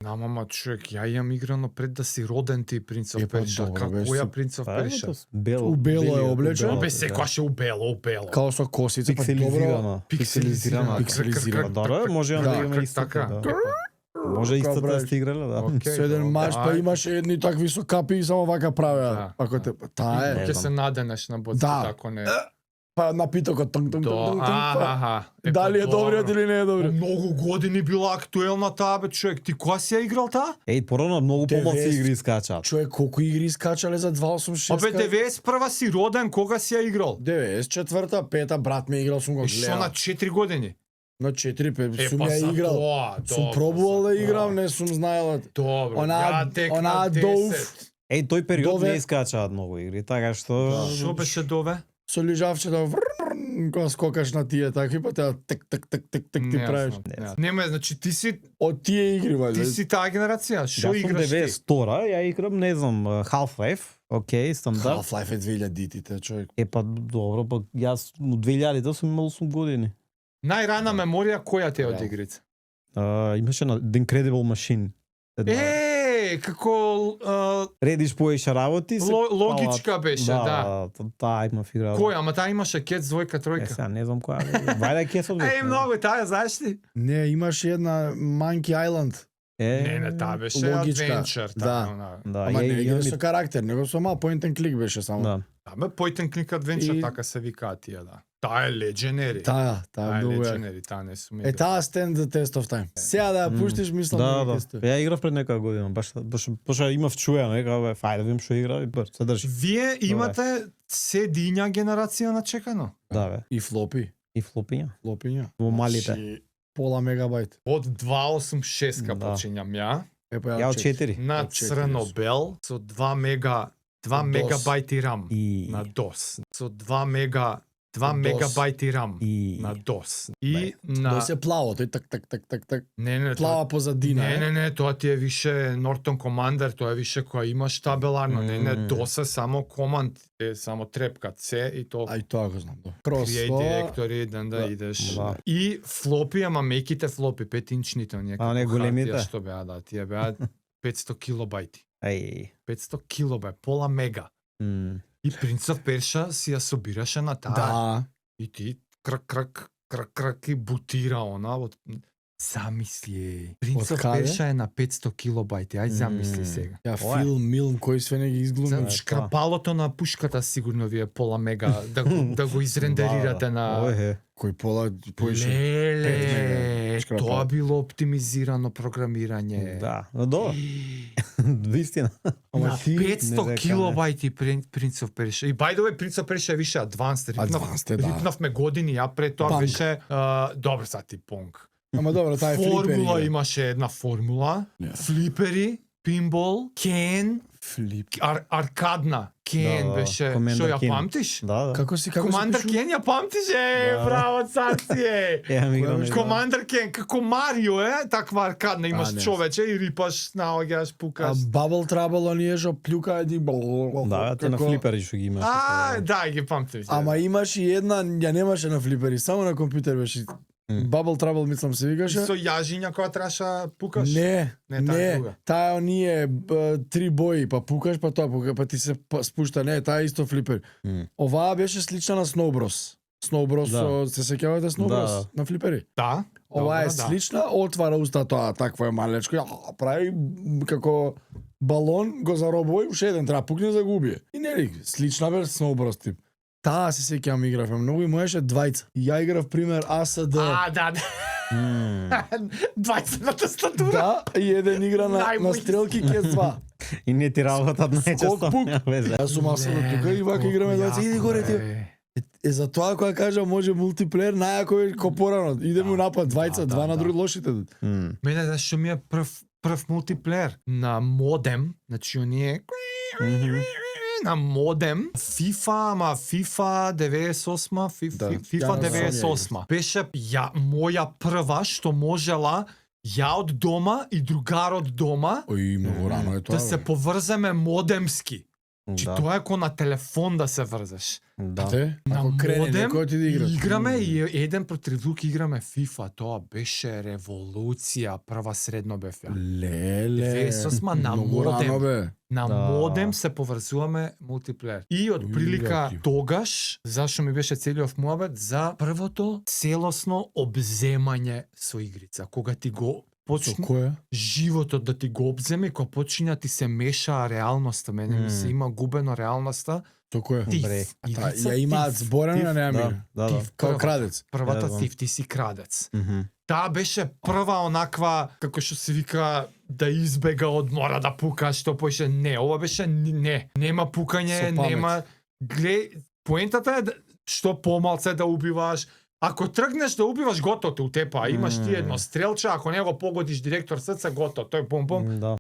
На мама човек, ја имам играно пред да си роден ти Prince of Епа, Persia. добро, Како беше ја си- Prince of Persia? У бело е облечен? Бе секојаш е убело. Као со косица, па добро. Пикселизирано. Пикселизирано. Пикселизирано. Добро, може Да, да имаме как истото. така? Да. Може истото да сте играле, да. Окей, Со еден добро. мач, па Ајде. имаше едни такви со капи и само вака правеа. Да. Ако те, таа е. Не Ќе знам. се наденеш на боци, Да. тако не. Па на питокот тонг тонг тонг тонг тонг. па. Аха. Дали е добриот или не е добриот? Многу години била актуелна таа бе човек. Ти кога си ја играл таа? Порано многу помалку 90. игри искачаат. Човек, колку игри искачале за 286? Абе 91 си роден, кога си ја играл? 94-та, 5-та, брат ми играл, сум го И што гледал. на 4 години? На 4-5 Е, сум па ја за играл. тоа, Сум добро, пробувал за да тоа. играм, не сум знаел. Добро, Онаа- ја тек онаа на Dove. 10. Тој период Дове- не искачаат многу игри, така што Што беше дове? Со лижавчето, кога скокаш на тие такви, па теа тек тек тек тек тек ти Не правиш. знам, не. Нема, значи ти си Од тие игри, ти вајде. си таа генерација. Што Јас сум играш ти? 92-ра, ја играм, не знам, Half-Life, окей, стандард. Half-Life е 2000-тите, човек. Па добро, па јас у 2000-та сум имал 8 години. Најрана меморија која ти е од Да. игрица? Имаше на The Incredible Machine. Како Редиш поеша работи, се логичка беше, да. Таа имав игра. Која? Ама таа имаше кец, двојка, Е, тројка. сега не знам која. Вајда кесот беше. Многу таа, знаеш ли? Не, имаше една Monkey Island. Не, таа беше логичка. adventure, Да. така, она. Да, Ама не ја игра имам со карактер, него со мал point and click беше само. Да. Абе, point and click adventure, И- така се викаат тие, да. Таа е legendary. Таа Таа е многу е. legendary, таа не сум Е, играл. таа stand the test of time. Сега да ја пуштиш, мислам Да, да. ќе стои. Ја играв пред некоја година, баш имав чуено, нека бе, фајде да видим што игра и брз, се држи. Вие имате се диња генерација на чекано. Да бе. И флопи, И флопиња. флопиња. Во малите. Значи, пола мегабајт. Од 286 Да. почињам ја, Епа Ја од 4. на Од 4 црно-бел, со 2 DOS. мегабајти RAM И на DOS. Со 2 DOS. мегабајти RAM и на DOS. И на Да се плаво, тој так так так так так. не, Плава позадина. Не, тоа ти е више Norton Commander, тоа е више која имаш табеларно, не, DOS е само команд, е само трепка C и тоа Ај тоа го знам. Крос. Create директори, да Да. идеш. Да. И флопи, ама меките флопи, 5-инчните, оние А, не како големите? хартија што беа, да, тие беа 500 килобајти. ај. 500 килобајт, пола мега. И Prince of Persia си ја собираше на таа. Да. И ти крак и бутира она од замисли. Prince Од of каде? Persia е на 500 килобајти. Ај замисли сега. Ја Ова е. милм кој све не ги изглуми. За Тоа. шкрапалото на пушката сигурно ви е пола мега да го изрендерирате на Оје. Кој пола поише. Леле, мега шкрапало. тоа било оптимизирано програмирање. Да, но добро. Вистина. Ама На ти 500 не килобајти Prince of Persia. И by the way, Prince of Persia е више advanced. Advanced е, да. Рипнавме години, ја пред тоа Панк. беше... добро, са ти понк. Ама добро, таа е Формула флипер. имаше една формула. Yeah. Флипери, пинбол, кен, Флип. аркадна. Кен Да, беше... Commander Што ја Ken. памтиш? Да, да. Како си Командар се Кен ја памтиш? Да. Браво, царци е! Ја ми играм. Која Командар Кен, како Марио е, таква аркадна, имаш не. човече и рипаш, наоѓаш, А пукаш. Bubble Trouble оние што плюка едни Да, те на флипери што ги имаш. Да, ги памтим. Ама имаш и една, ја немаше на флипери, само на компјутер беше. Bubble Trouble мислам се викаше. Со јажиња која траша пукаш? Не, Не, таа е не, друга. таа оние три бои, па пукаш, па тоа пука, па ти се спушта, не, таа е исто флипер. Оваа беше слична на Snow Bros. Snow Bros, Да. се сеќавате Snow Да. Bros на флипери? Да. Ова е Добро, да. слична, отвара уста тоа, такво е малечко, прави како балон, го заробува и уште еден треба пукне за го убие. И нели, слична бе Snow Bros тип. Таа се сеќавам игравме многу и можеше двајца. И ја играв пример АСД. Да. 20-та статура. Да, и еден игра на Најмој. стрелки кез 2. И не ти работат најчесто. Скок пук. Няма везе. Јас сум асадот тука и вака играме двајца. Иди горе ти. Е за тоа кога кажа може мултиплеер најако е ко порано. Идеме напад двајца, два на друг лошите. Мене зашто ми е прв мултиплеер на модем, значи оние на модем, FIFA, ама FIFA 98, Да, FIFA ја не 98. Беше моја прва што можела ја од дома и другар од дома Ој, многу рано е тоа. да се бе. поврземе модемски. Чи Да. тоа е ко на телефон да се врзеш. Да. Те, На ако крени модем некој ти да играш. играме и еден против друг играме FIFA. Тоа беше револуција, прва средно бев ја. Леле. 98 на Многу рано, модем. бе. На Да. модем се поврзуваме мултиплеер. И од прилика Јаки. тогаш, зашо ми беше целиот муабет, за првото целосно обземање со игрица. Кога ти го Со почне која? животот да ти го обземе, кога почиња ти се мешаа реалноста, мене ми се има губено реалноста. Со која? Тиф. Бре. Та, Игрица ја имаат Тиф. зборено, Тиф, нема да, ми. да, да. Тиф. Као Прва. крадец. Првата Да. Тиф, ти си крадец. Мгм. Таа беше прва онаква, како што се вика, да избега од мора да пука, што поише не, ова беше не, нема пукање, Со памет. нема поентата е што помалце да убиваш. Ако тргнеш да убиваш, готово те утепа. Имаш ти едно стрелче, ако не го погодиш директор срце, готово, тој пом-пом. Да.